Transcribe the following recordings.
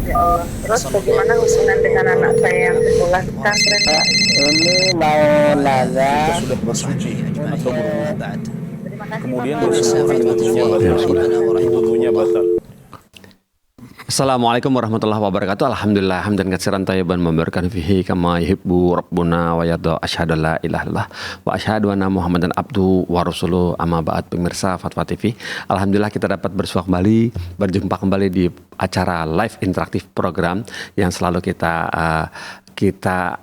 Ya Allah. Terus bagaimana hubungan dengan anak saya yang sekolah di pesantren, Pak? Ini mau nanya. Kita sudah bersuci atau berwudu. Terima kasih, Kemudian Bapak. bersentuhan dengan tubuhnya batal. Wudunya batal. Assalamualaikum warahmatullahi wabarakatuh. Alhamdulillah hamdan katsiran thayyiban mubarakan fihi kama yuhibbu rabbuna wa yarda. Asyhadu an la ilaha illallah wa asyhadu anna Muhammadan abduhu wa rasuluhu. Amma ba'd. Pemirsa Fatwa TV, alhamdulillah kita dapat berjumpa kembali di acara live interaktif program yang selalu kita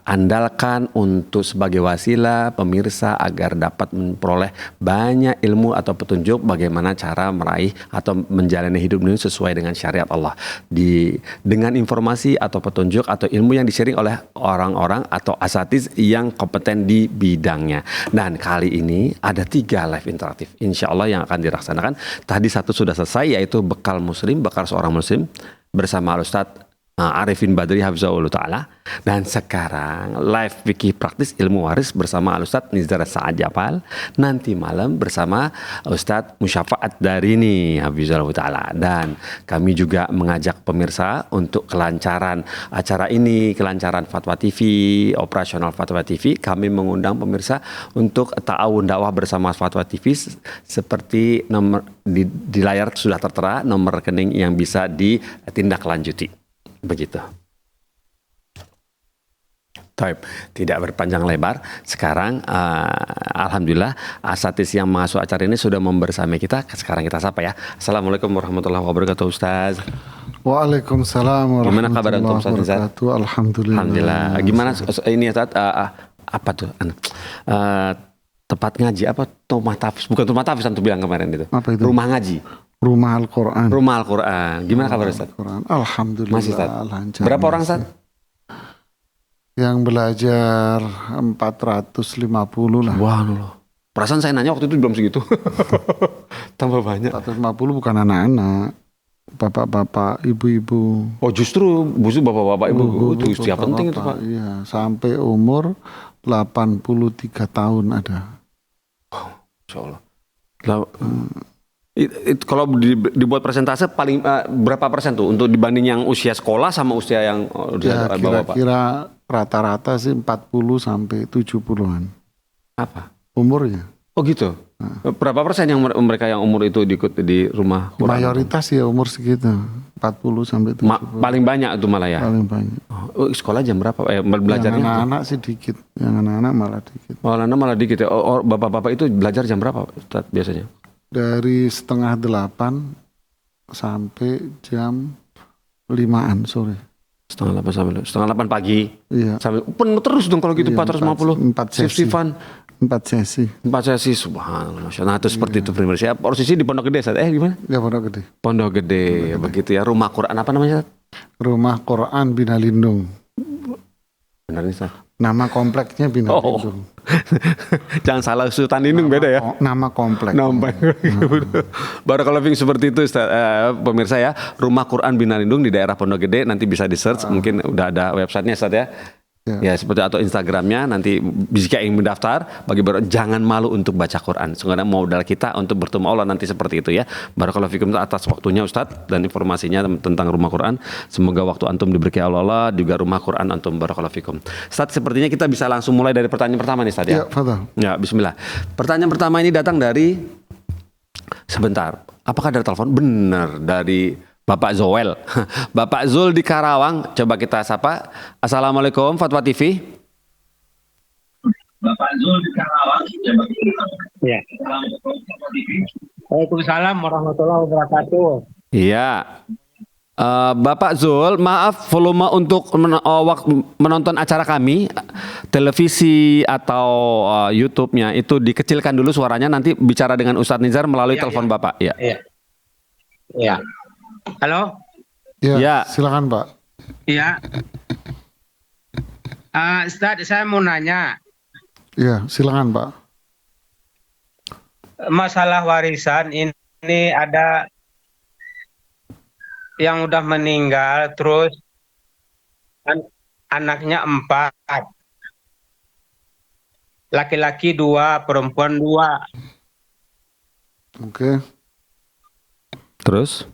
andalkan untuk sebagai wasilah pemirsa agar dapat memperoleh banyak ilmu atau petunjuk bagaimana cara meraih atau menjalani hidup ini sesuai dengan syariat Allah dengan informasi atau petunjuk atau ilmu yang di-sharing oleh orang-orang atau asatiz yang kompeten di bidangnya. Dan kali ini ada 3 live interaktif insya Allah yang akan dilaksanakan. Tadi 1 sudah selesai, yaitu bekal seorang muslim bersama Ustadz Arifin Badri Hafizahullah Ta'ala. Dan sekarang live fikih praktis ilmu waris bersama Ustadz Nizar Sa'ad Japal. Nanti malam bersama Ustadz Musyafaat Darini Hafizahullah Ta'ala. Dan kami juga mengajak pemirsa untuk kelancaran acara ini, kelancaran Fatwa TV, operasional Fatwa TV, kami mengundang pemirsa untuk ta'awun dakwah bersama Fatwa TV, seperti nomor di layar sudah tertera nomor rekening yang bisa ditindaklanjuti. Begitu. Taib, tidak berpanjang lebar. Sekarang alhamdulillah asatiz yang mengasuh acara ini sudah membersamai kita. Sekarang kita sapa ya. Assalamualaikum warahmatullahi wabarakatuh, Ustaz. Waalaikumsalam Gimana kabar antum, Ustaz Nizar? Alhamdulillah. Alhamdulillah. Gimana ini Ustaz? Apa tuh? Tempat ngaji apa? Rumah tahfiz? Bukan rumah tahfiz antum bilang kemarin itu. Apa itu? Rumah ngaji. Rumah Al-Quran. Rumah Al-Quran. Gimana kabar Ustaz? Alhamdulillah. Masih Ustaz? Lancar. Berapa orang Ustaz? Yang belajar 450 lah. Wah, loh. Perasaan saya nanya waktu itu belum segitu. Tambah banyak. 450 bukan anak-anak. Bapak-bapak, ibu-ibu. Oh justru bapak-bapak ibu itu usia penting itu Pak. Iya, sampai umur 83 tahun ada. Insya Allah. Kalau dibuat persentase paling berapa persen tuh untuk dibanding yang usia sekolah sama usia yang Ya, bapak-bapak? kira-kira rata-rata sih 40 sampai 70-an. Apa? Umurnya. Oh gitu. Berapa persen yang mereka yang umur itu diikut di rumah Quran? Mayoritas ya umur segitu. 40 sampai 70. Paling banyak itu malah ya. Paling banyak. Oh, sekolah jam berapa? Belajarnya? Yang anak-anak sih dikit. Yang anak-anak malah dikit. Anak malah dikit ya. Bapak-bapak itu belajar jam berapa Ustaz, biasanya? Dari 7:30 sampai jam 5-an sore. 7:30 pagi. Iya. Sampai penuh terus dong kalau gitu. Iya, 450. 4 sesi. Fun. 4 sesi. 4 sesi, subhanallah. Nah itu seperti itu primer. Saya posisi di Pondok Gede Ustaz. Gimana? Ya Pondok Gede. Pondok Gede, begitu ya. Rumah Quran apa namanya Ustaz? Rumah Quran Bina Lindung. Benar nih Ustaz. Nama kompleksnya Bina Lindung. Jangan salah, Sultan Lindung beda ya. Nama kompleks. Barakallahu fiik, seperti itu Ustaz. Pemirsa ya, Rumah Quran Bina Lindung di daerah Pondok Gede, nanti bisa di search, mungkin udah ada websitenya Ustaz ya. Ya seperti atau Instagramnya, nanti jika ingin mendaftar jangan malu untuk baca Quran. Sebenarnya modal kita untuk bertemu Allah nanti seperti itu ya. Barakallahu fikum atas waktunya Ustadz dan informasinya tentang Rumah Quran. Semoga waktu antum diberi Allah juga Rumah Quran antum. Barakallahu fikum. Ustadz, sepertinya kita bisa langsung mulai dari pertanyaan pertama nih Ustadz ya. Ya, bismillah. Pertanyaan pertama ini datang dari sebentar. Apakah dari telepon? Benar, dari Bapak Zoel. Bapak Zul di Karawang. Coba kita sapa. Assalamualaikum Fatwa TV. Bapak Zul di Karawang. Ya. Waalaikumsalam warahmatullahi wabarakatuh. Iya. Bapak Zul, maaf volume untuk menonton acara kami, televisi atau YouTube-nya itu dikecilkan dulu suaranya. Nanti bicara dengan Ustadz Nizar melalui telepon Bapak. Ya. Ya. Halo? Ya, silakan Pak. Iya. Ustadz, saya mau nanya. Ya, silakan Pak. Masalah warisan ini ada yang udah meninggal, terus anaknya 4. Laki-laki 2, perempuan 2. Oke. Terus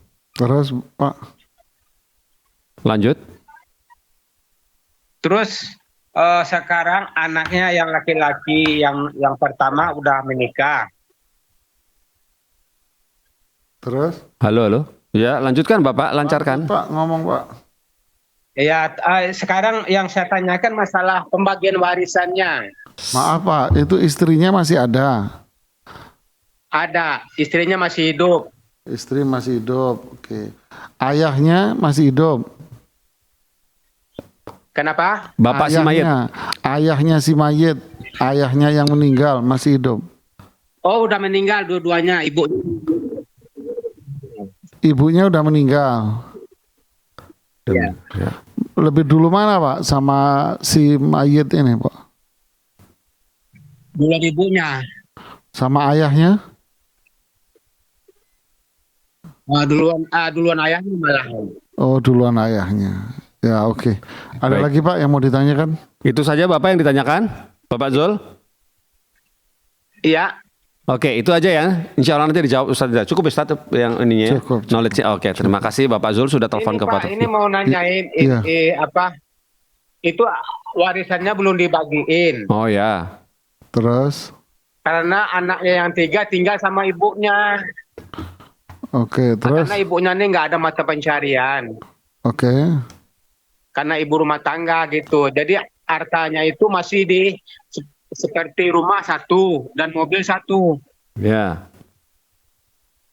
Pak. Lanjut. Terus sekarang anaknya yang laki-laki yang pertama udah menikah. Terus? Halo. Ya, lanjutkan Bapak, lancarkan. Pak, ngomong Pak. Ya, sekarang yang saya tanyakan masalah pembagian warisannya. Maaf Pak, itu istrinya masih ada. Ada, istrinya masih hidup. Istri masih hidup, oke. Ayahnya masih hidup. Kenapa? Bapak si mayit. Ayahnya si mayit, ayahnya yang meninggal masih hidup. Oh, udah meninggal dua-duanya, ibu. Ibunya udah meninggal. Ya. Lebih dulu mana Pak sama si mayit ini Pak? Duluan ibunya. Sama ayahnya? Duluan ayahnya malah. Oh duluan ayahnya. Ya oke. Ada Baik. lagi Pak yang mau ditanyakan? Itu saja Bapak yang ditanyakan, Bapak Zul? Iya. Oke, itu aja ya. Insya Allah nanti dijawab Ustaz. Cukup Ustaz yang ininya. Cukup. Knowledge-nya. Oke, terima kasih Bapak Zul sudah telepon Ini ke Pak, Pak. ini mau nanyain Iya. apa? Itu warisannya belum dibagiin. Oh ya. Terus? Karena anaknya yang 3 tinggal sama ibunya. Oke, terus? Karena ibunya ini nggak ada mata pencarian. Oke. Karena ibu rumah tangga gitu. Jadi hartanya itu masih seperti rumah 1 dan mobil 1. Ya.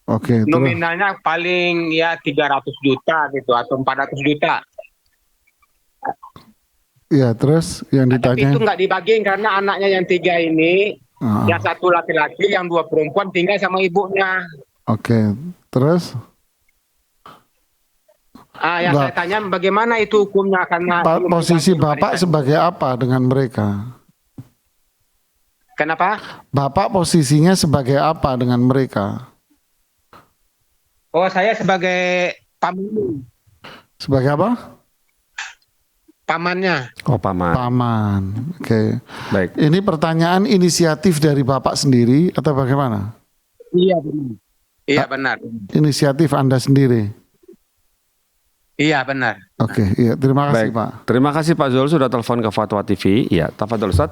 Oke, terus? Nominalnya paling ya 300 juta gitu atau 400 juta. Ya, terus yang Tapi ditanya? itu nggak dibagiin karena anaknya yang 3 ini, yang 1 laki-laki, yang 2 perempuan tinggal sama ibunya. Oke, terus? Yang saya tanya bagaimana itu hukumnya karena Posisi Bapak sebagai apa dengan mereka? Kenapa? Bapak posisinya sebagai apa dengan mereka? Oh, saya sebagai paman. Sebagai apa? Pamannya. Oh, Paman. Paman. Oke. Baik. Ini pertanyaan inisiatif dari Bapak sendiri atau bagaimana? Iya benar. Iya benar. Inisiatif Anda sendiri. Iya benar. Oke, iya, terima kasih Baik. Pak. Terima kasih Pak Zul sudah telepon ke Fatwa TV. Ya, tafadhol Ustaz.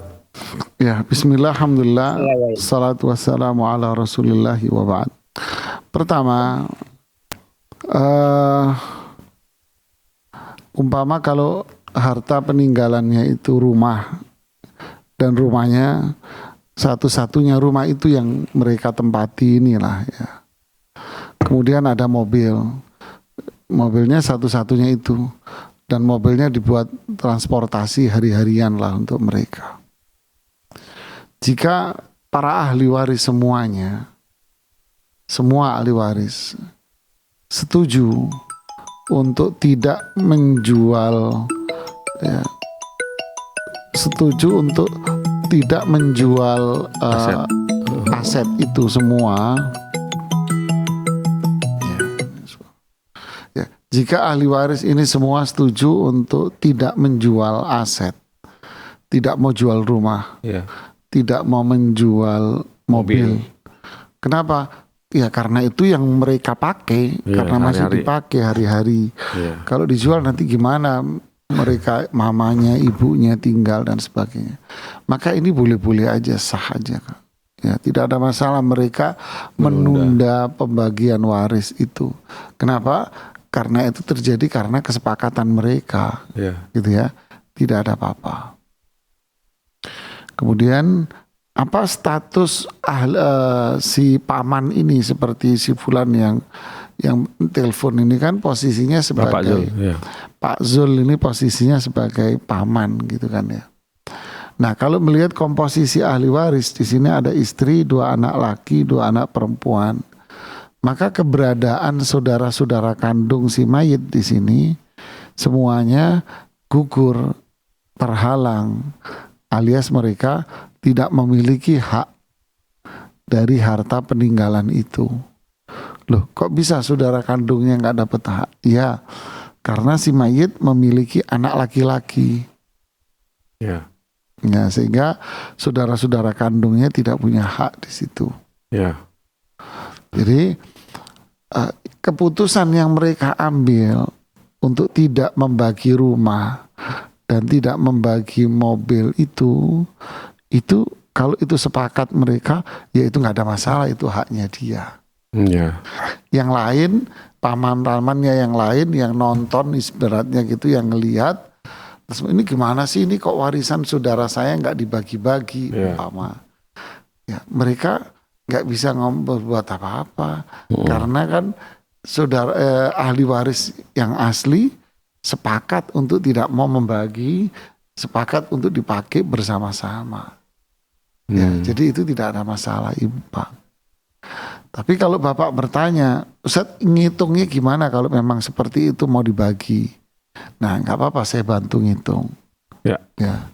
Ya, bismillah, alhamdulillah, Ya. salatu wassalamu ala rasulillahi wa ba'd. Pertama, umpama kalau harta peninggalannya itu rumah, dan rumahnya satu-satunya rumah itu yang mereka tempati inilah ya. Kemudian ada mobilnya satu-satunya itu, dan mobilnya dibuat transportasi hari-harian lah untuk mereka. Jika para ahli waris semuanya, semua ahli waris setuju untuk tidak menjual, ya, setuju untuk tidak menjual aset itu semua. Ya, jika ahli waris ini semua setuju untuk tidak menjual aset, tidak mau jual rumah, Ya. tidak mau menjual mobil. Kenapa? Ya karena itu yang mereka pakai, Iya, karena masih hari-hari. dipakai hari-hari. Iya. Kalau dijual nanti gimana? Mereka, mamanya, ibunya tinggal dan sebagainya. Maka ini boleh-boleh aja, sah aja, Kak. Ya, tidak ada masalah mereka menunda pembagian waris itu. Kenapa? Karena itu terjadi karena kesepakatan mereka, Ya. gitu ya. Tidak ada apa-apa. Kemudian apa status si paman ini, seperti si Fulan yang telepon ini kan posisinya Bapak Zul. sebagai Ya. Pak Zul ini posisinya sebagai paman gitu kan ya. Nah kalau melihat komposisi ahli waris di sini ada istri, 2 anak laki, 2 anak perempuan, maka keberadaan saudara-saudara kandung si mayit di sini semuanya gugur, terhalang, alias mereka tidak memiliki hak dari harta peninggalan itu. Loh, kok bisa saudara kandungnya nggak dapat hak? Ya, karena si mayit memiliki anak laki-laki. Ya. Ya, sehingga saudara-saudara kandungnya tidak punya hak di situ. Ya. Jadi keputusan yang mereka ambil untuk tidak membagi rumah dan tidak membagi mobil itu kalau itu sepakat mereka, ya itu nggak ada masalah, itu haknya dia. Ya. Yang lain, paman-pamannya yang lain yang nonton ibaratnya gitu, yang ngelihat, terus ini gimana sih, ini kok warisan saudara saya nggak dibagi-bagi, umpama. Ya, mereka nggak bisa berbuat apa-apa karena kan saudara ahli waris yang asli sepakat untuk tidak mau membagi, sepakat untuk dipakai bersama-sama. Ya, jadi itu tidak ada masalah, Ibu Pak. Tapi kalau Bapak bertanya, Ustaz ngitungnya gimana kalau memang seperti itu mau dibagi? Nah, nggak apa-apa, saya bantu ngitung. Ya. Ya.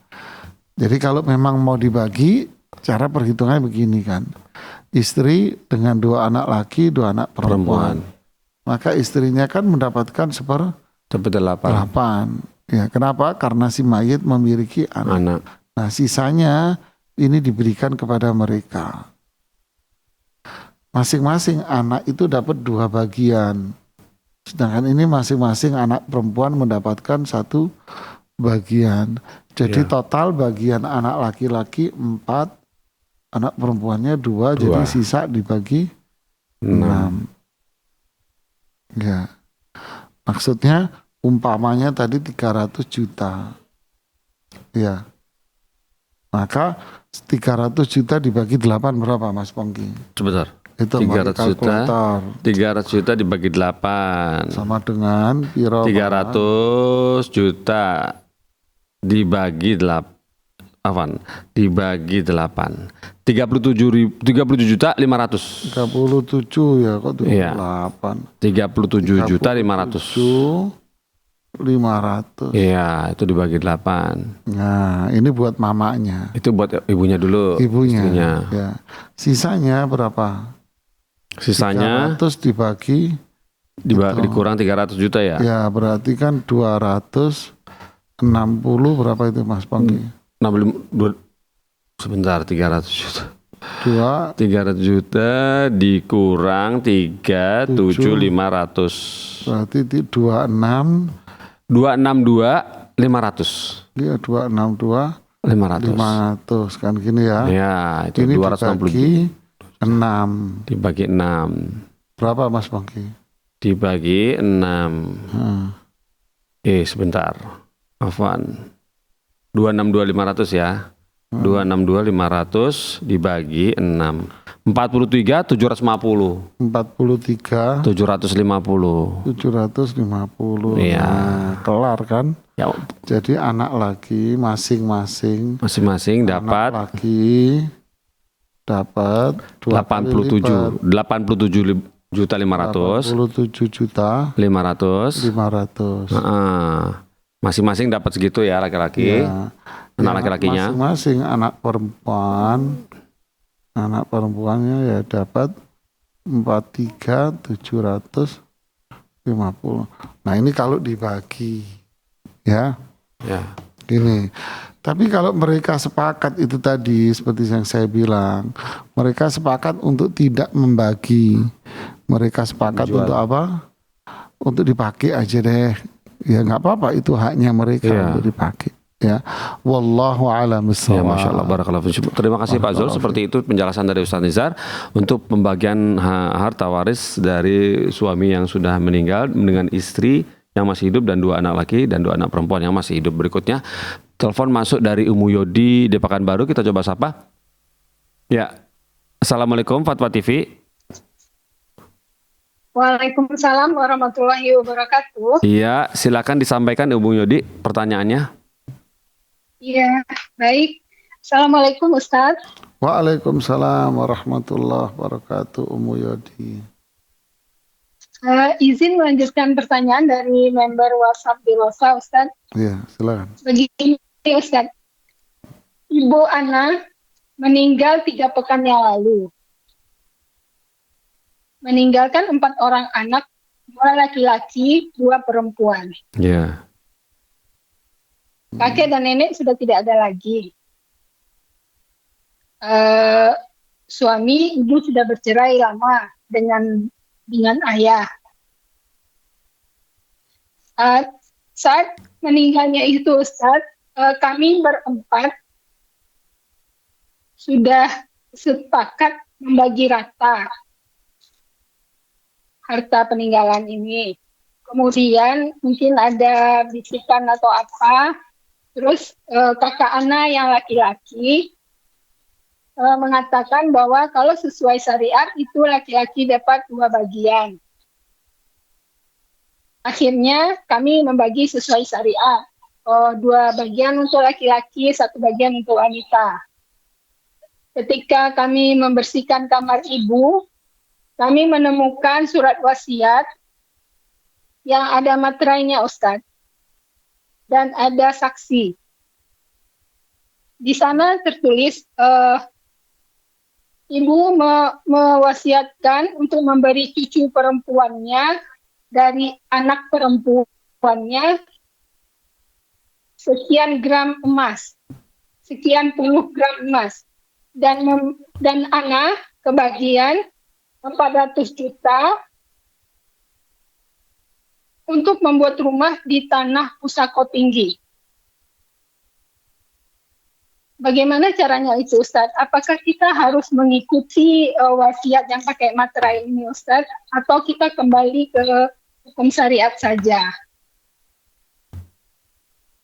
Jadi kalau memang mau dibagi, cara perhitungannya begini kan. Istri dengan 2 anak laki, 2 anak perempuan. Maka istrinya kan mendapatkan 1/8. Ya, kenapa? Karena si mayit memiliki anak. Nah, sisanya ini diberikan kepada mereka. Masing-masing anak itu dapat 2 bagian. Sedangkan ini masing-masing anak perempuan mendapatkan 1 bagian. Jadi total bagian anak laki-laki 4, anak perempuannya 2, jadi sisa dibagi 6. Ya. Maksudnya umpamanya tadi 300 juta. Ya. Maka 300 juta dibagi 8 berapa, Mas Pongki? Sebentar. Itu 300 juta dibagi 8 sama dengan piro? 300 juta dibagi 8 dibagi 8 37 juta 500. 37 ya, kok 28. 37 juta 500. 500. Iya, itu dibagi 8. Nah, ini buat mamanya. Itu buat ibunya dulu. Ibunya. Istrinya. Ya. Sisanya berapa? Sisanya 300 dibagi dikurang 300 juta ya? Ya, berarti kan 260 berapa itu, Mas Pongki? 65 sebentar, 300 juta. 300 2 juta dikurang 37500. berarti 26 262 500. Iya, 262 500 kan gini ya. Ya, itu ini 260 dibagi 6. dibagi 6. Berapa, Mas Pongki? Dibagi 6. Sebentar. Afwan. 262500 ya. 262500 dibagi 6. 43 750. 43 750. 750. Iya. Nah, kelar kan? Ya, Jadi anak laki masing-masing dapat anak laki dapat 87 juta 500. 87 juta 500. Masing-masing dapat segitu ya laki-laki. Ya. Anak laki-lakinya masing-masing anak perempuannya ya dapat 43.750. Nah, ini kalau dibagi ya. Gini. Tapi kalau mereka sepakat itu tadi seperti yang saya bilang, mereka sepakat untuk tidak membagi. Mereka sepakat untuk apa? Untuk dipakai aja deh. Ya nggak apa-apa, itu haknya mereka untuk dipakai. Ya, wallahu a'lam bishawab. Ya, Masya Allah, barakallahu fiikum. Terima kasih Pak Zul. Seperti itu penjelasan dari Ustaz Nizar untuk pembagian harta waris dari suami yang sudah meninggal dengan istri yang masih hidup dan 2 anak laki dan 2 anak perempuan yang masih hidup. Berikutnya telepon masuk dari Umu Yodi di Pekanbaru, kita coba sapa. Ya, Assalamualaikum Fatwa TV. Waalaikumsalam warahmatullahi wabarakatuh. Iya, silakan disampaikan Umu Yodi pertanyaannya. Iya, baik. Assalamualaikum Ustaz. Waalaikumsalam warahmatullahi wabarakatuh, Umu Yodi. Izin melanjutkan pertanyaan dari member WhatsApp Bilosa, Ustaz. Iya, silakan. Begini Ustaz, Ibu Ana meninggal 3 pekan yang lalu. Meninggalkan 4 orang anak, 2 laki-laki, 2 perempuan. Iya. Kakek dan nenek sudah tidak ada lagi. Suami ibu sudah bercerai lama dengan ayah. Saat meninggalnya itu Ustadz, kami berempat sudah sepakat membagi rata harta peninggalan ini. Kemudian mungkin ada bisikan atau apa, terus kakak Ana yang laki-laki mengatakan bahwa kalau sesuai syariat itu laki-laki dapat 2 bagian. Akhirnya kami membagi sesuai syariat. 2 bagian untuk laki-laki, 1 bagian untuk wanita. Ketika kami membersihkan kamar ibu, kami menemukan surat wasiat yang ada materainya Ustadz. Dan ada saksi. Di sana tertulis, ibu mewasiatkan untuk memberi cucu perempuannya dari anak perempuannya sekian gram emas, sekian puluh gram emas, dan Ana kebagian 400 juta untuk membuat rumah di tanah Pusako Tinggi. Bagaimana caranya itu Ustadz? Apakah kita harus mengikuti wasiat yang pakai materai ini Ustadz? Atau kita kembali ke hukum syariat saja?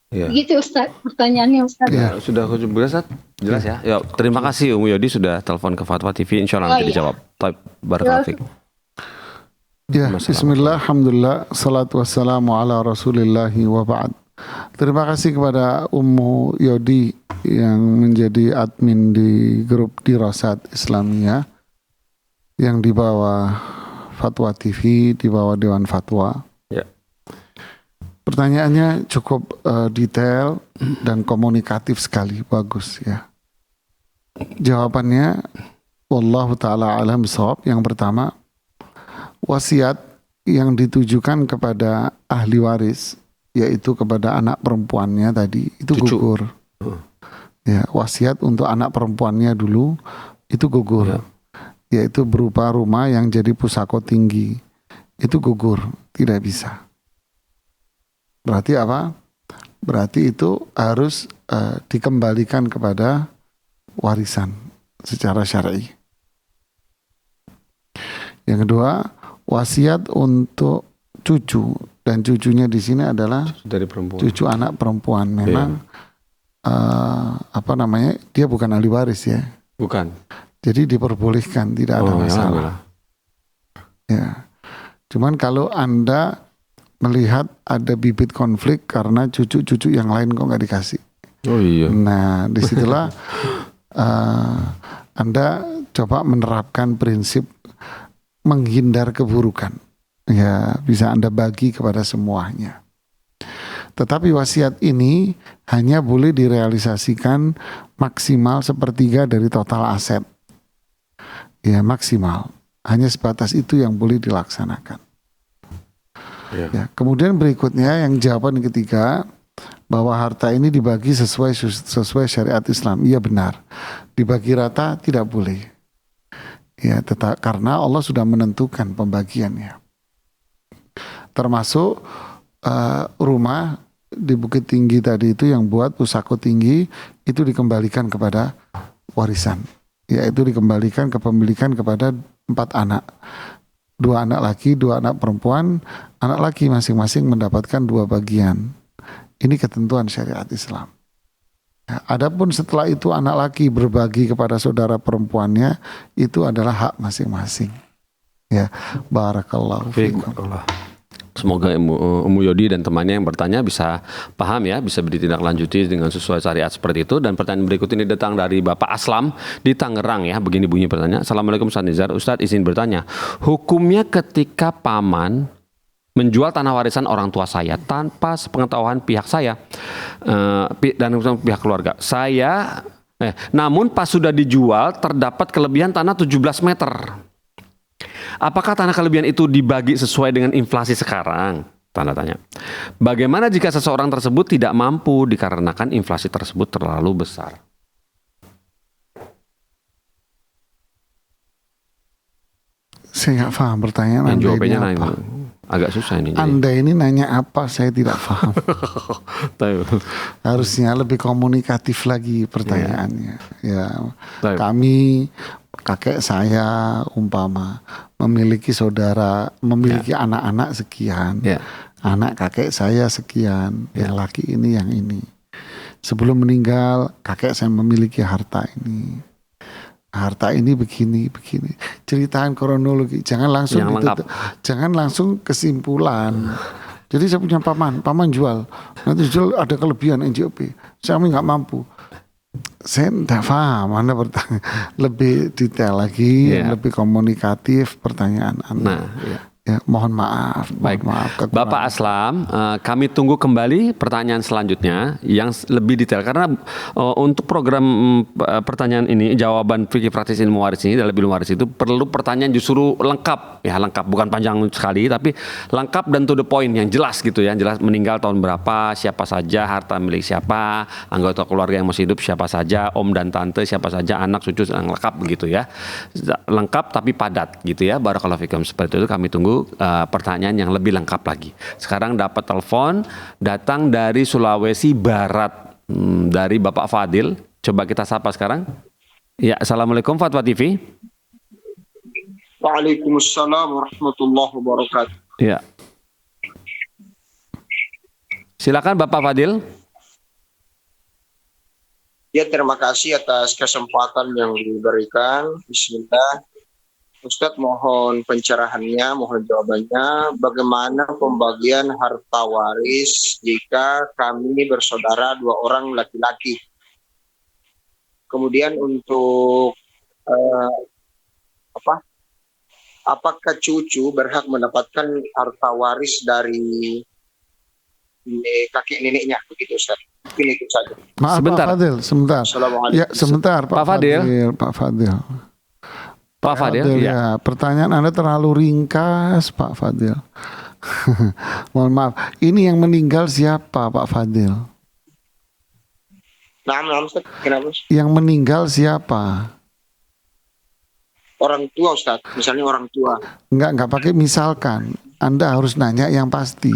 Ya. Begitu Ustadz, pertanyaannya Ustadz. Ya, sudah jelas, jelas ya. Ya, terima kasih Umu Yodi sudah telepon ke Fatwa TV. Insya Allah nanti dijawab. Barakallahu fiik. Ya, bismillah, alhamdulillah, salatu wassalamu ala rasulillahi wa ba'd. Terima kasih kepada Ummu Yodi yang menjadi admin di grup Dirasat Islamiyah yang di bawah Fatwa TV, di bawah Dewan Fatwa. Ya. Pertanyaannya cukup detail dan komunikatif sekali, bagus ya. Jawabannya, wallahu ta'ala alam shawab. Yang pertama, wasiat yang ditujukan kepada ahli waris, yaitu kepada anak perempuannya tadi, itu Cucu. gugur. Ya, wasiat untuk anak perempuannya dulu itu gugur. Ya. Yaitu berupa rumah yang jadi pusako tinggi. Itu gugur, tidak bisa. Berarti apa? Berarti itu harus dikembalikan kepada warisan secara syar'i. Yang kedua, wasiat untuk cucu, dan cucunya di sini adalah Dari perempuan. cucu anak perempuan. Memang dia bukan ahli waris ya. Bukan. Jadi diperbolehkan, tidak ada masalah. Ya. Cuman kalau Anda melihat ada bibit konflik karena cucu-cucu yang lain kok nggak dikasih. Oh iya. Nah, disitulah Anda coba menerapkan prinsip menghindar keburukan. Ya, bisa Anda bagi kepada semuanya. Tetapi wasiat ini hanya boleh direalisasikan maksimal 1/3 dari total aset. Ya, maksimal. Hanya sebatas itu yang boleh dilaksanakan. Ya, kemudian berikutnya yang jawaban ketiga, bahwa harta ini dibagi sesuai syariat Islam. Iya benar. Dibagi rata tidak boleh. Ya, karena Allah sudah menentukan pembagiannya. Termasuk rumah di Bukit Tinggi tadi itu yang buat pusako tinggi itu dikembalikan kepada warisan. Yaitu dikembalikan kepemilikan kepada 4 anak. 2 anak laki, 2 anak perempuan. Anak laki masing-masing mendapatkan 2 bagian. Ini ketentuan syariat Islam. Ya, adapun setelah itu anak laki berbagi kepada saudara perempuannya, itu adalah hak masing-masing. Ya, barakallahu fiikum. Semoga Ummu Yodi dan temannya yang bertanya bisa paham ya, bisa ditindaklanjuti dengan sesuai syariat seperti itu. Dan pertanyaan berikut ini datang dari Bapak Aslam di Tangerang ya. Begini bunyi pertanyaan. Assalamualaikum Ustaz Nizar. Ustaz izin bertanya. Hukumnya ketika paman menjual tanah warisan orang tua saya tanpa sepengetahuan pihak saya dan pihak keluarga. Namun pas sudah dijual terdapat kelebihan tanah 17 meter. Apakah tanah kelebihan itu dibagi sesuai dengan inflasi sekarang? Tanda tanya. Bagaimana jika seseorang tersebut tidak mampu dikarenakan inflasi tersebut terlalu besar? Saya nggak paham pertanyaan Yang Anda jawabannya ini lain. apa. agak susah ini. Jadi. Anda ini nanya apa saya tidak paham. Tahu. Harusnya lebih komunikatif lagi pertanyaannya. Ya, Tahu. kami kakek saya umpama memiliki saudara, memiliki anak-anak sekian. Ya. Anak kakek saya sekian, yang laki ini, yang ini. Sebelum meninggal, kakek saya memiliki harta ini. Harta ini begini. Ceritaan kronologi, jangan langsung jangan langsung kesimpulan. Jadi saya punya paman jual. Nanti jual ada kelebihan NJOP. Saya nggak mampu. Saya tidak paham, Anda bertanya lebih detail lagi, lebih komunikatif pertanyaan Anda. Nah, Ya, mohon maaf. Baik, maaf, Bapak Aslam, kami tunggu kembali pertanyaan selanjutnya yang lebih detail karena untuk program pertanyaan ini, jawaban fikih praktis ilmu waris ini dalam ilmu waris itu perlu pertanyaan justru lengkap, bukan panjang sekali tapi lengkap dan to the point yang jelas gitu ya, jelas meninggal tahun berapa, siapa saja, harta milik siapa, anggota keluarga yang masih hidup siapa saja, om dan tante siapa saja, anak cucu yang lengkap begitu ya, lengkap tapi padat gitu ya. Barakallahu fikum, seperti itu kami tunggu pertanyaan yang lebih lengkap lagi. Sekarang dapat telepon datang dari Sulawesi Barat dari Bapak Fadil. Coba kita sapa sekarang. Ya, assalamualaikum Fatwa TV. Waalaikumsalam warahmatullahi wabarakatuh. Ya. Silakan Bapak Fadil. Ya, terima kasih atas kesempatan yang diberikan. Bismillah. Ustadz, mohon pencerahannya, mohon jawabannya. Bagaimana pembagian harta waris jika kami bersaudara 2 orang laki-laki? Kemudian untuk apakah cucu berhak mendapatkan harta waris dari kakek neneknya? Begitu Ustadz. Mungkin itu saja. Maaf Sebentar. Pak Fadil, sebentar. Assalamualaikum. Ya, sebentar Pak Fadil. Pak Fadil, ya. Pertanyaan Anda terlalu ringkas, Pak Fadil. Mohon maaf. Ini yang meninggal siapa, Pak Fadil? Nah, Ustaz, kenapa? Yang meninggal siapa? Orang tua, Ustaz. Misalnya orang tua. Enggak pakai misalkan. Anda harus nanya yang pasti.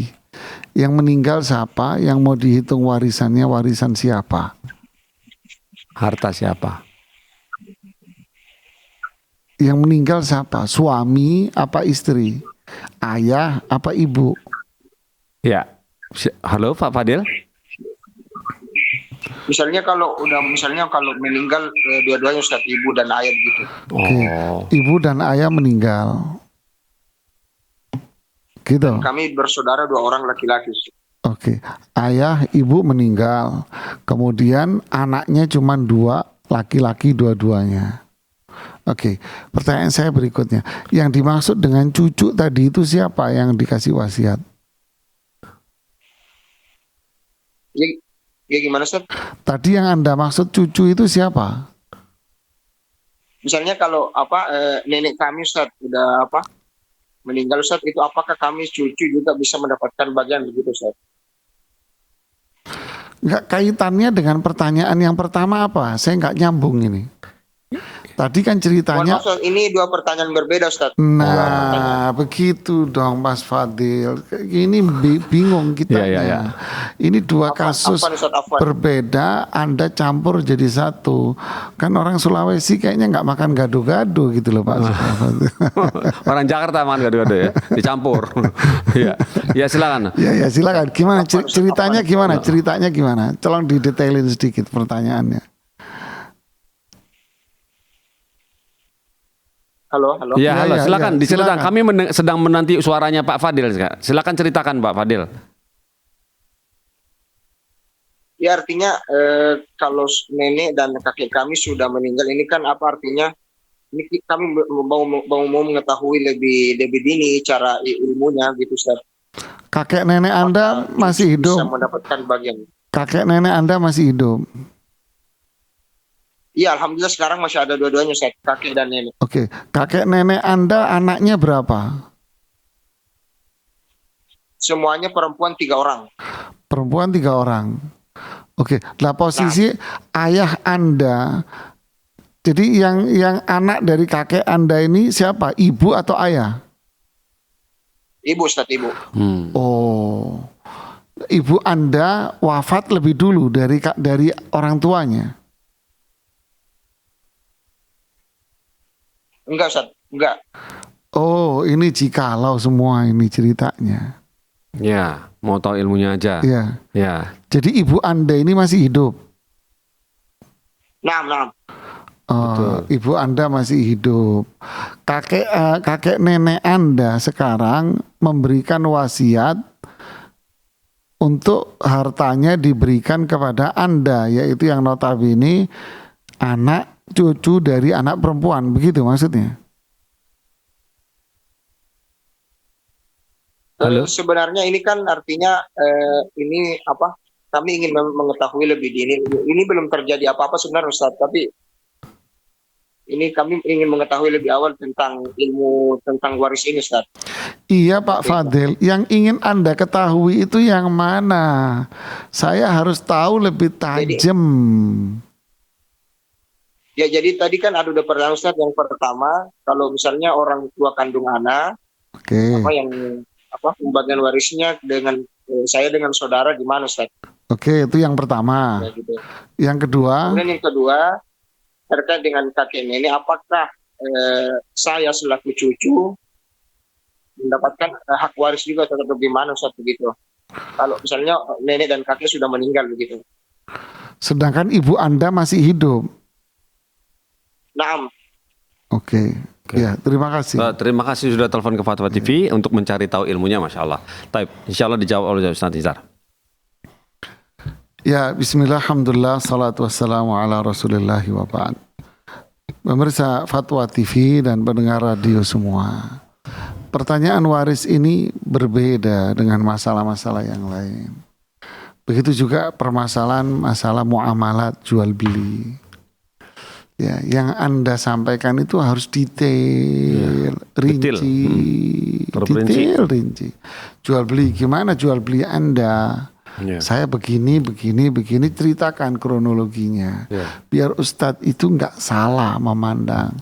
Yang meninggal siapa? Yang mau dihitung warisannya, warisan siapa? harta siapa? Yang meninggal siapa? Suami apa istri? Ayah apa ibu? Ya. Halo Pak Fadil. Misalnya kalau meninggal dua-duanya Ustaz, ibu dan ayah gitu. Oke. Ibu dan ayah meninggal. Gitu. Kami bersaudara 2 orang laki-laki. Oke. Ayah, ibu meninggal. Kemudian anaknya cuma 2, laki-laki dua-duanya. Oke. Pertanyaan saya berikutnya. Yang dimaksud dengan cucu tadi itu siapa yang dikasih wasiat? Ya gimana Ustaz? Tadi yang Anda maksud cucu itu siapa? Misalnya kalau nenek kami Ustaz udah meninggal Ustaz, itu apakah kami cucu juga bisa mendapatkan bagian begitu Ustaz? Enggak, kaitannya dengan pertanyaan yang pertama apa? Saya nggak nyambung ini. Tadi kan ceritanya. Ustaz, ini 2 pertanyaan berbeda Ustaz. Nah, begitu dong Mas Fadil. Ini bingung kita. Ya. Ini 2 kasus berbeda, Anda campur jadi satu. Kan orang Sulawesi kayaknya nggak makan gado-gado gitu loh Pak. Orang Jakarta makan gado-gado ya, dicampur. Ya silakan. Ya silakan. Gimana ceritanya gimana? Ceritanya gimana? Tolong didetailin sedikit pertanyaannya. Halo. Ya, halo. Silakan diceritakan. Silakan. Kami sedang menanti suaranya Pak Fadil. Silakan ceritakan Pak Fadil. Ya artinya kalau nenek dan kakek kami sudah meninggal, ini kan apa artinya? Ini kami mau mengetahui lebih dini cara ilmunya gitu Ustaz. Kakek nenek Anda masih hidup? Bisa mendapatkan bagian. Kakek nenek Anda masih hidup? Iya, alhamdulillah sekarang masih ada dua-duanya Ustaz, kakek dan nenek. Oke, kakek nenek Anda anaknya berapa? Semuanya perempuan 3 orang. Perempuan 3 orang. Oke, lah posisi ayah Anda. Jadi yang anak dari kakek Anda ini siapa? Ibu atau ayah? Ibu Ustaz, ibu. Oh, ibu Anda wafat lebih dulu dari orang tuanya. Enggak Ustaz, enggak. Oh, ini jikalau semua ini ceritanya. Ya, mau tahu ilmunya aja. Ya. Ya. Jadi ibu Anda ini masih hidup. Nah. Ibu Anda masih hidup. Kakek nenek Anda sekarang memberikan wasiat untuk hartanya diberikan kepada Anda, yaitu yang notabene anak cucu dari anak perempuan, begitu maksudnya? Sebenarnya ini kan artinya ini apa? Kami ingin mengetahui lebih dini. Ini belum terjadi apa-apa sebenarnya Ustaz, tapi ini kami ingin mengetahui lebih awal tentang ilmu tentang waris ini Ustaz. Iya Pak Fadil, yang ingin Anda ketahui itu yang mana? Saya harus tahu lebih tajam. Ya jadi tadi kan ada pertanyaan Ustaz. Yang pertama, kalau misalnya orang tua kandung anak, apa yang pembagian warisnya dengan saya dengan saudara gimana Ustaz? Oke, itu yang pertama. Ya, gitu. Yang kedua? Kemudian yang kedua terkait dengan kakek nenek, apakah saya selaku cucu mendapatkan hak waris juga atau bagaimana Ustaz begitu? Kalau misalnya nenek dan kakek sudah meninggal begitu. Sedangkan ibu Anda masih hidup. Naam. Oke. Ya, terima kasih. Terima kasih sudah telepon ke Fatwa TV untuk mencari tahu ilmunya, Masya Allah. Taib, insya Allah dijawab oleh Ustaz Nizar. Ya, bismillah, alhamdulillah, salatu wassalamu ala rasulillahi wa ba'd. Pemirsa Fatwa TV dan pendengar radio semua, pertanyaan waris ini berbeda dengan masalah-masalah yang lain. Begitu juga permasalahan masalah muamalat jual beli. Ya, yang Anda sampaikan itu harus detail, rinci, rinci. Jual beli gimana jual beli Anda? Saya begini, ceritakan kronologinya. Biar Ustadz itu nggak salah memandang.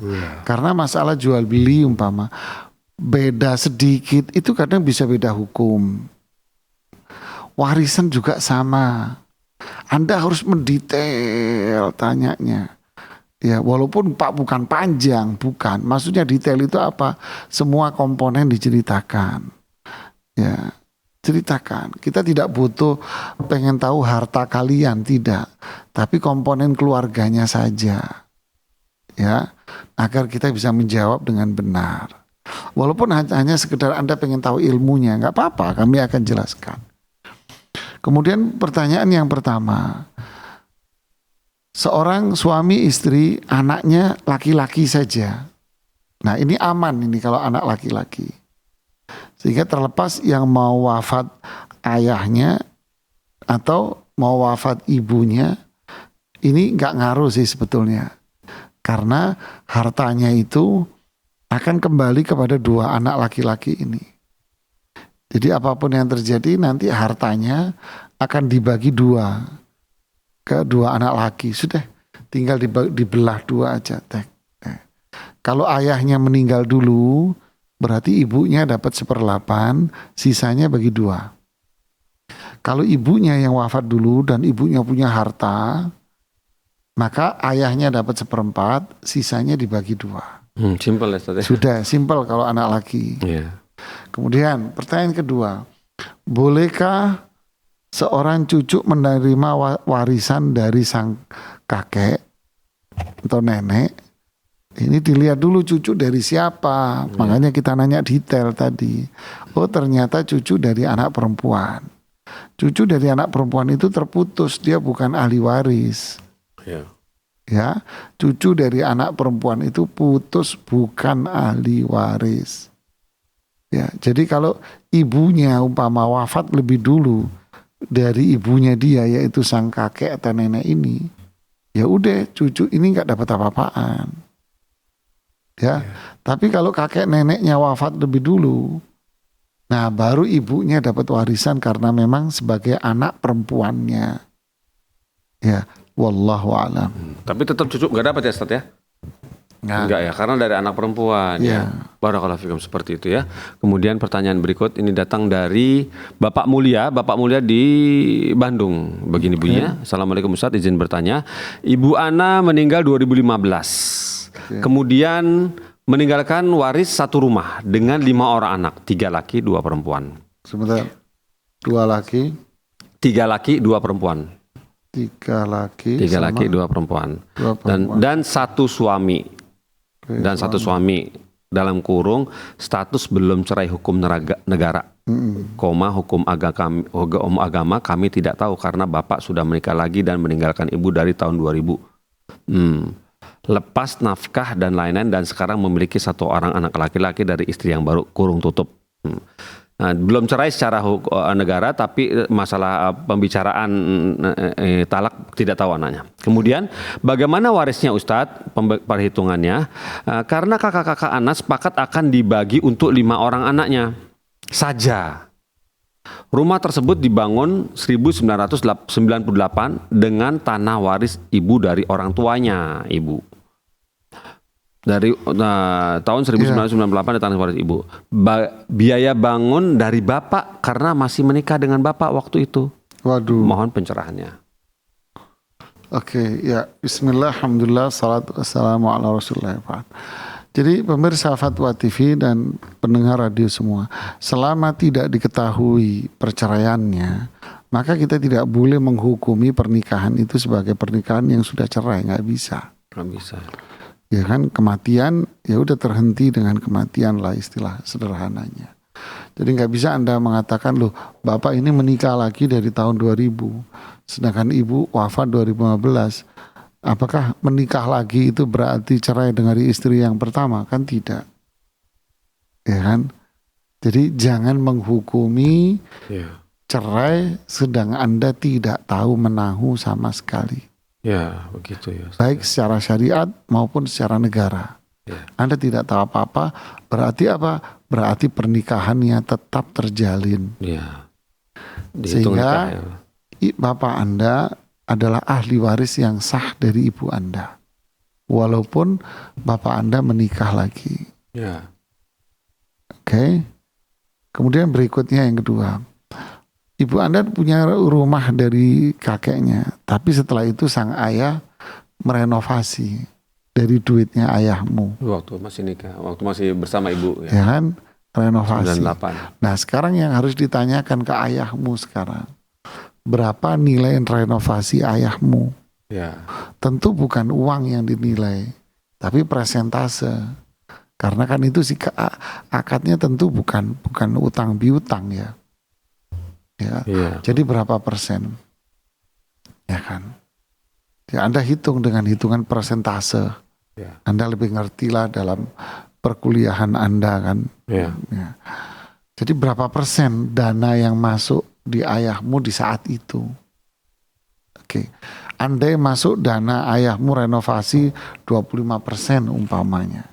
Karena masalah jual beli umpama beda sedikit itu kadang bisa beda hukum. Warisan juga sama. Anda harus mendetail tanyanya. Ya, walaupun Pak bukan panjang, bukan. Maksudnya detail itu apa? Semua komponen diceritakan. Ya, ceritakan. Kita tidak butuh pengen tahu harta kalian, tidak. Tapi komponen keluarganya saja. Ya, agar kita bisa menjawab dengan benar. Walaupun hanya sekedar Anda pengen tahu ilmunya, nggak apa-apa, kami akan jelaskan. Kemudian pertanyaan yang pertama. Seorang suami istri, anaknya laki-laki saja. Nah, ini aman ini kalau anak laki-laki. Sehingga terlepas yang mau wafat ayahnya atau mau wafat ibunya, ini nggak ngaruh sih sebetulnya. Karena hartanya itu akan kembali kepada dua anak laki-laki ini. Jadi apapun yang terjadi nanti hartanya akan dibagi dua. Ke dua anak laki, sudah tinggal dibelah dua aja. Kalau ayahnya meninggal dulu, berarti ibunya dapat 1/8, sisanya bagi dua. Kalau ibunya yang wafat dulu dan ibunya punya harta, maka ayahnya dapat 1/4, sisanya dibagi dua. Simpel ya Ustaz. Sudah simpel kalau anak laki. Kemudian pertanyaan kedua, bolehkah seorang cucu menerima warisan dari sang kakek atau nenek? Ini dilihat dulu cucu dari siapa. Makanya kita nanya detail tadi. Oh, ternyata cucu dari anak perempuan. Cucu dari anak perempuan itu terputus, dia bukan ahli waris. Ya, cucu dari anak perempuan itu putus, bukan ahli waris. Ya, jadi kalau ibunya umpama wafat lebih dulu dari ibunya dia, yaitu sang kakek atau nenek ini, ya udah cucu ini nggak dapat apa-apaan. Ya, tapi kalau kakek neneknya wafat lebih dulu, nah baru ibunya dapat warisan karena memang sebagai anak perempuannya. Ya, wallahu a'lam. Tapi tetap cucu nggak dapat ya Ustaz ya? Enggak ya, karena dari anak perempuan Iya. ya. Barakallahu fikum, seperti itu ya. Kemudian pertanyaan berikut ini datang dari Bapak Mulia di Bandung. Begini bunyinya. Assalamualaikum Ustaz, izin bertanya. Ibu Ana meninggal 2015. Kemudian meninggalkan waris satu rumah dengan 5 orang anak, 3 laki 2 perempuan. Sebentar. 2 laki, 3 laki 2 perempuan. 3 laki, 3 sama laki 2 perempuan. 2 perempuan. Dan 1 suami. Oke, Dan 1 suami dalam kurung status belum cerai hukum negara. Koma hukum agama kami tidak tahu karena bapak sudah menikah lagi dan meninggalkan ibu dari tahun 2000. Lepas nafkah dan lain-lain dan sekarang memiliki 1 orang anak laki-laki dari istri yang baru, kurung tutup. Nah, belum cerai secara negara, tapi masalah pembicaraan talak tidak tahu anaknya. Kemudian bagaimana warisnya Ustadz, perhitungannya? Karena kakak-kakak Anas sepakat akan dibagi untuk 5 orang anaknya saja. Rumah tersebut dibangun 1998 dengan tanah waris ibu dari orang tuanya ibu. Dari tahun 1998 di tanah waris ibu. Biaya bangun dari bapak karena masih menikah dengan bapak waktu itu. Waduh. Mohon pencerahannya. Oke, ya bismillah, alhamdulillah, salatu wassalamu ala rasulillah. Jadi pemirsa Fatwa TV dan pendengar radio semua, selama tidak diketahui perceraiannya, maka kita tidak boleh menghukumi pernikahan itu sebagai pernikahan yang sudah cerai, nggak bisa. Nggak bisa. Ya kan, kematian ya udah terhenti dengan kematian lah istilah sederhananya. Jadi nggak bisa Anda mengatakan loh bapak ini menikah lagi dari tahun 2000 sedangkan ibu wafat 2015. Apakah menikah lagi itu berarti cerai dengan istri yang pertama? Kan tidak. Ya kan? Jadi jangan menghukumi cerai sedang Anda tidak tahu menahu sama sekali. Ya, begitu ya. Baik secara syariat maupun secara negara. Ya. Anda tidak tahu apa-apa, berarti apa? Berarti pernikahannya tetap terjalin. Ya. Sehingga bapak Anda adalah ahli waris yang sah dari ibu Anda. Walaupun bapak Anda menikah lagi. Ya. Oke. Kemudian berikutnya yang kedua. Ibu Anda punya rumah dari kakeknya, tapi setelah itu sang ayah merenovasi dari duitnya ayahmu. Waktu masih nikah, waktu masih bersama ibu Ya kan? Renovasi. 98. Nah sekarang yang harus ditanyakan ke ayahmu sekarang. Berapa nilai renovasi ayahmu? Ya. Tentu bukan uang yang dinilai, tapi persentase. Karena kan itu akadnya tentu bukan utang piutang ya. Ya. Iya. Jadi berapa persen? Ya kan? Ya, Anda hitung dengan hitungan persentase. Ya. Anda lebih ngerti lah dalam perkuliahan Anda kan. Ya. Ya. Jadi berapa persen dana yang masuk di ayahmu di saat itu? Oke. Andai masuk dana ayahmu renovasi 25% umpamanya.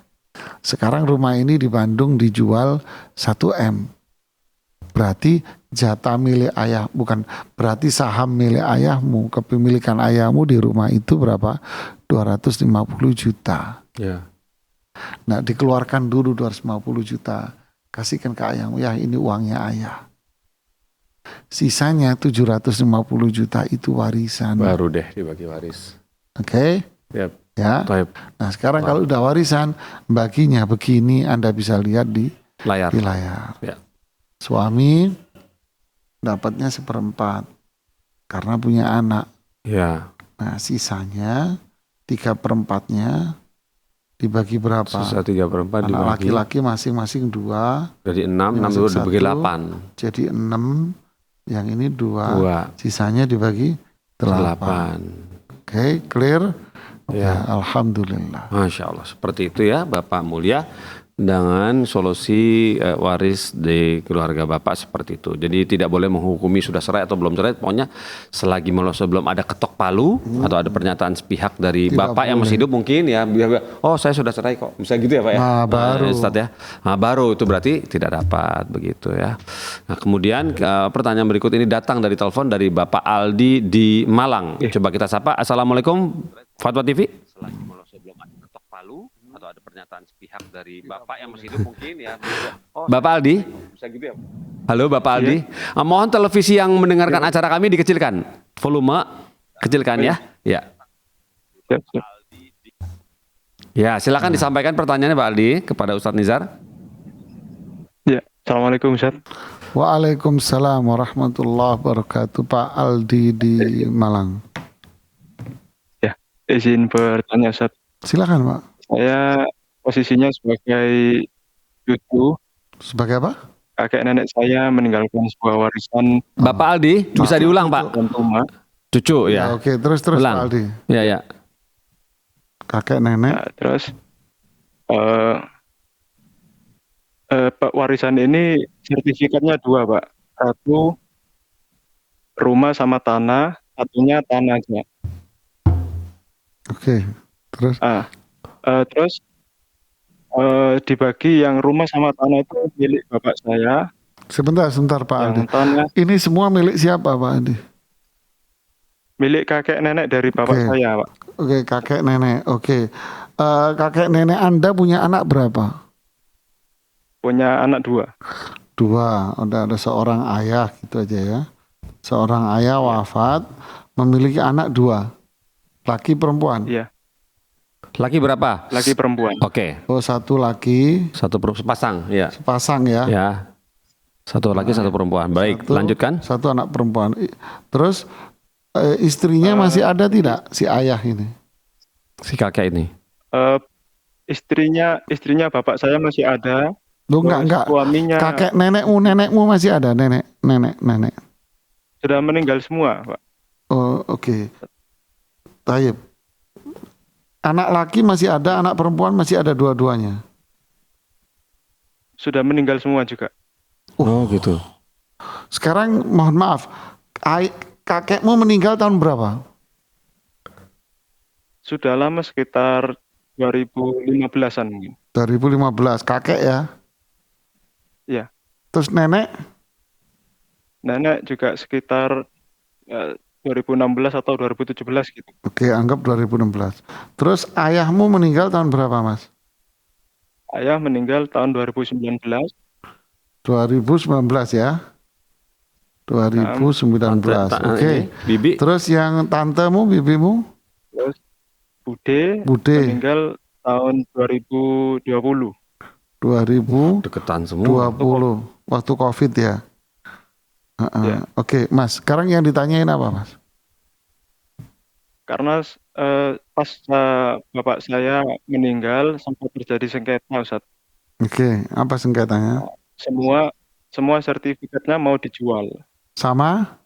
Sekarang rumah ini di Bandung dijual 1M. Berarti jatah milik ayah, bukan berarti saham milik ayahmu, kepemilikan ayahmu di rumah itu berapa? 250 juta. Ya. Nah dikeluarkan dulu 250 juta, kasihkan ke ayahmu, ya ini uangnya ayah. Sisanya 750 juta itu warisan. Baru deh dibagi waris. Oke? Yep. Ya. Taib. Nah sekarang kalau udah warisan, baginya begini Anda bisa lihat di Layar. layar. Ya. Suami dapatnya 1/4 karena punya anak. Ya. Nah sisanya 3/4-nya dibagi berapa? Sisa 3/4 Anak dibagi. laki-laki masing-masing 2. Jadi 6 itu dibagi 8. Jadi 6. Yang ini 2. 2. Sisanya dibagi 8. 8. Oke, clear? Ya. Alhamdulillah. Masya Allah, seperti itu ya Bapak Mulia, dengan solusi waris di keluarga Bapak seperti itu. Jadi tidak boleh menghukumi sudah cerai atau belum cerai, pokoknya selagi belum ada ketok palu atau ada pernyataan sepihak dari Tidak Bapak yang boleh. masih hidup mungkin ya, oh saya sudah cerai kok, misalnya gitu ya Pak ya. Nah, baru. Ustadz ya. Nah, baru itu berarti tidak dapat begitu ya. Nah, kemudian pertanyaan berikut ini datang dari telepon dari Bapak Aldi di Malang. Coba kita sapa. Assalamualaikum Fatwa TV. Selagi belum ada ketok palu atau pihak dari bapak yang masih hidup mungkin ya. Bapak Aldi? Bisa gitu ya? Halo Bapak Aldi. Mohon televisi yang mendengarkan acara kami dikecilkan. Volume kecilkan ya. Ya. Ya, silakan disampaikan pertanyaannya Pak Aldi kepada Ustadz Nizar. Ya, Assalamualaikum Ustaz. Waalaikumsalam warahmatullahi wabarakatuh. Pak Aldi di Malang. Ya, izin bertanya Ustaz. Silakan Pak. Saya posisinya sebagai cucu. Sebagai apa? Kakek nenek saya meninggalkan sebuah warisan. Bapak Aldi, bisa diulang Pak? Dan rumah. Cucu ya. Oke, terus Ulang. Pak Aldi. Ya, ya. Kakek nenek. Nah, terus warisan ini sertifikatnya 2 Pak. Satu rumah sama tanah, satunya tanah aja. Oke, terus. Terus dibagi yang rumah sama tanah itu milik bapak saya. Sebentar Pak Aldi. Yang tanah Ini semua milik siapa Pak Aldi? milik kakek nenek dari bapak Oke. saya Pak. Oke, kakek nenek. Oke. Kakek nenek Anda punya anak berapa? Punya anak 2. 2. Udah ada seorang ayah gitu aja ya. Seorang ayah wafat memiliki anak 2. Laki perempuan? Iya. Laki berapa? Laki perempuan. Oke. Oh, 1 laki. 1 sepasang, ya. Sepasang ya. Ya. 1 laki, 1 perempuan. Baik, 1, lanjutkan. 1 anak perempuan. Terus istrinya masih ada tidak si ayah ini? Si kakek ini. Istrinya bapak saya masih ada. Loh, enggak. Suaminya Kakek nenekmu masih ada, nenek. sudah meninggal semua Pak. Oh, oke. Taib. Anak laki masih ada, anak perempuan masih ada dua-duanya. Sudah meninggal semua juga. Oh, gitu. Sekarang mohon maaf, kakekmu meninggal tahun berapa? Sudah lama sekitar 2015-an mungkin. 2015, kakek ya? Iya. Terus nenek? Nenek juga sekitar 2016 atau 2017 gitu. Oke, anggap 2016. Terus ayahmu meninggal tahun berapa, Mas? Ayah meninggal tahun 2019. 2019 ya? 2019. Oke. Bibi. Terus yang tantemu, bibimu? Terus Bude meninggal tahun 2020. 2020. Deketan semua. Waktu Covid ya? Ya. Oke, Mas. Sekarang yang ditanyain apa, Mas? Karena pas bapak saya meninggal sempat terjadi sengketa, Ustaz. Oke, apa sengketanya? Semua sertifikatnya mau dijual. Sama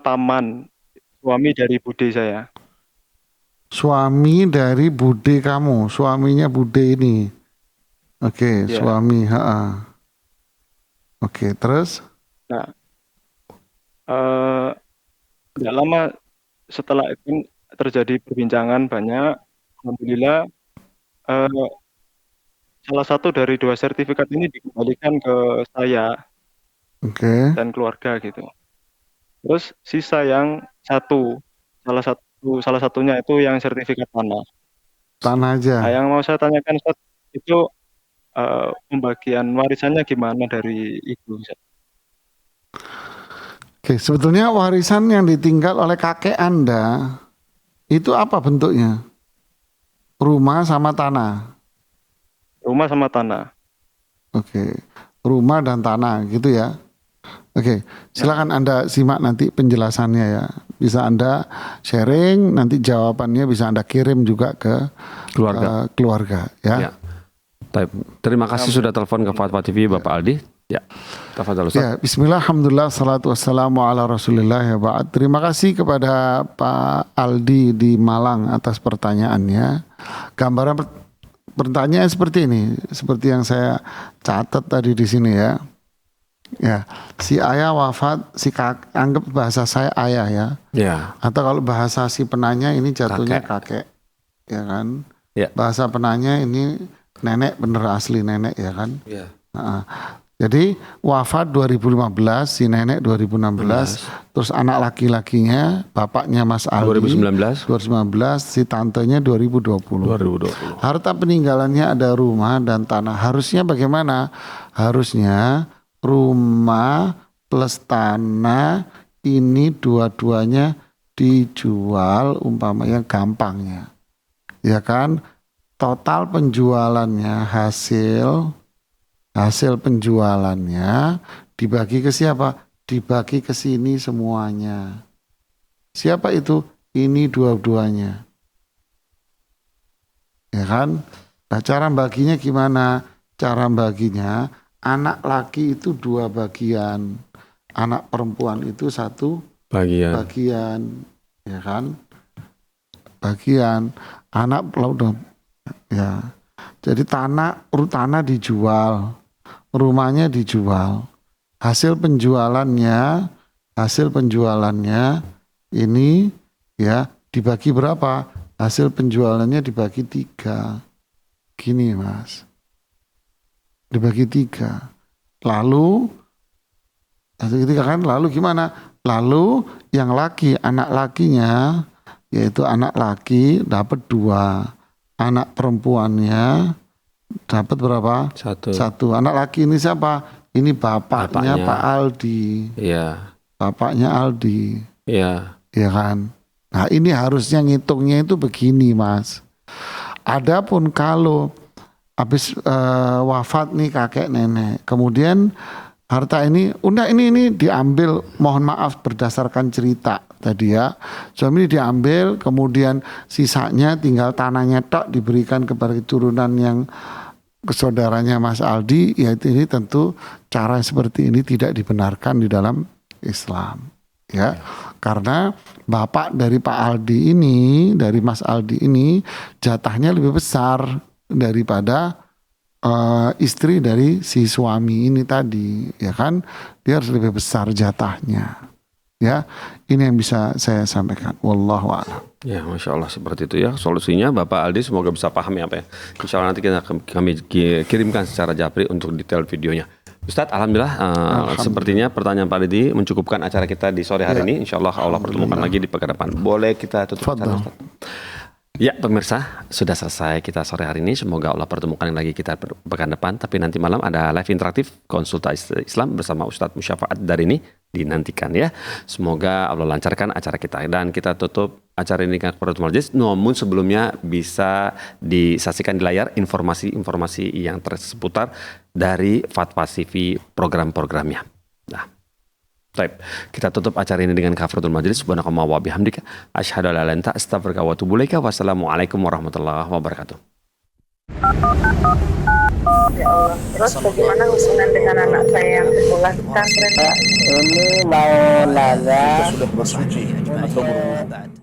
paman, suami dari bude saya. Suami dari bude kamu, suaminya bude ini. Oke, Ya. suami, Oke, terus? Nah, tidak lama setelah itu terjadi perbincangan banyak. Alhamdulillah, salah satu dari 2 sertifikat ini dikembalikan ke saya Oke. dan keluarga gitu. Terus sisa yang salah satunya itu yang sertifikat tanah. Tanah aja. Nah, yang mau saya tanyakan Ustaz, itu pembagian warisannya gimana dari ibu Ustaz? Oke, sebetulnya warisan yang ditinggal oleh kakek Anda itu apa bentuknya? Rumah sama tanah. Rumah sama tanah. Oke, rumah dan tanah gitu ya. Oke, silakan Anda simak nanti penjelasannya ya. Bisa Anda sharing, nanti jawabannya bisa Anda kirim juga ke keluarga ya. Ya. Terima kasih sudah telepon ke Fatwa TV Bapak Aldi. Ya. Tafadhol Ustaz. Ya, bismillah, alhamdulillah, salatu wassalamu ala rasulillah ya ba'd. Terima kasih kepada Pak Aldi di Malang atas pertanyaannya. Gambaran pertanyaan seperti ini, seperti yang saya catat tadi di sini ya. Ya, si ayah wafat, anggap bahasa saya ayah ya. Ya. Atau kalau bahasa si penanya ini jatuhnya kakek. Ya kan? Ya. Bahasa penanya ini nenek, bener asli nenek ya kan? Ya. Jadi wafat 2015, si nenek 2016, terus anak laki-lakinya, bapaknya Mas Aldi 2019, 2019, si tantenya 2020. Harta peninggalannya ada rumah dan tanah. Harusnya bagaimana? Harusnya rumah plus tanah ini dua-duanya dijual umpamanya gampangnya. Ya kan? Total penjualannya hasil penjualannya dibagi ke siapa? Dibagi ke sini semuanya. Siapa itu? Ini dua-duanya. Ya kan? Nah, cara baginya gimana? Cara baginya, anak laki itu 2 bagian. Anak perempuan itu 1 bagian. Ya kan? Bagian. Anak udah ya. Jadi tanah dijual, rumahnya dijual. Hasil penjualannya ini ya dibagi berapa? Hasil penjualannya dibagi 3. Gini Mas. Dibagi 3. Lalu lalu gimana? Lalu yang laki, anak lakinya, yaitu anak laki dapat 2. Anak perempuannya dapat berapa? 1. Anak laki ini siapa? Ini bapaknya Pak Aldi. Iya. Bapaknya Aldi. Iya. Iya kan? Nah ini harusnya ngitungnya itu begini Mas. Adapun kalau habis wafat nih kakek nenek, kemudian harta ini diambil, mohon maaf berdasarkan cerita tadi ya, suami diambil, kemudian sisanya tinggal tanahnya tok diberikan kepada keturunan yang saudaranya Mas Aldi, yaitu ini tentu cara seperti ini tidak dibenarkan di dalam Islam ya, karena bapak dari Pak Aldi ini, dari Mas Aldi ini jatahnya lebih besar daripada istri dari si suami ini tadi, ya kan? Dia harus lebih besar jatahnya. Ya, ini yang bisa saya sampaikan. Wallahu a'lam. Ya, Masya Allah seperti itu ya solusinya. Bapak Aldi semoga bisa paham ya Pak ya. Insya Allah nanti kami kirimkan secara japri untuk detail videonya. Ustadz, alhamdulillah, sepertinya pertanyaan Pak Aldi mencukupkan acara kita di sore hari ini. Insya Allah pertemukan lagi di pekan depan. Boleh kita tutup acara Ustadz? Ya pemirsa, sudah selesai kita sore hari ini. Semoga Allah pertemukan lagi kita pekan depan. Tapi nanti malam ada live interaktif konsultasi Islam bersama Ustadz Musyafaat Darini. Dinantikan ya. Semoga Allah lancarkan acara kita. Dan kita tutup acara ini dengan Qurratul Majlis. Namun sebelumnya bisa disaksikan di layar informasi-informasi yang terseputar dari Fatwa TV program-programnya. Nah. Baik, kita tutup acara ini dengan kafaratul majlis. Subhanakallahumma wa bihamdika asyhadu an la ilaha illa anta astaghfiruka wa atubu ilaika. Wassalamualaikum warahmatullahi wabarakatuh. Ya Allah. Terus bagaimana hubungan dengan anak saya yang sekolah pesantren? Ini mau nanya. Sudah bersuci atau berwudu?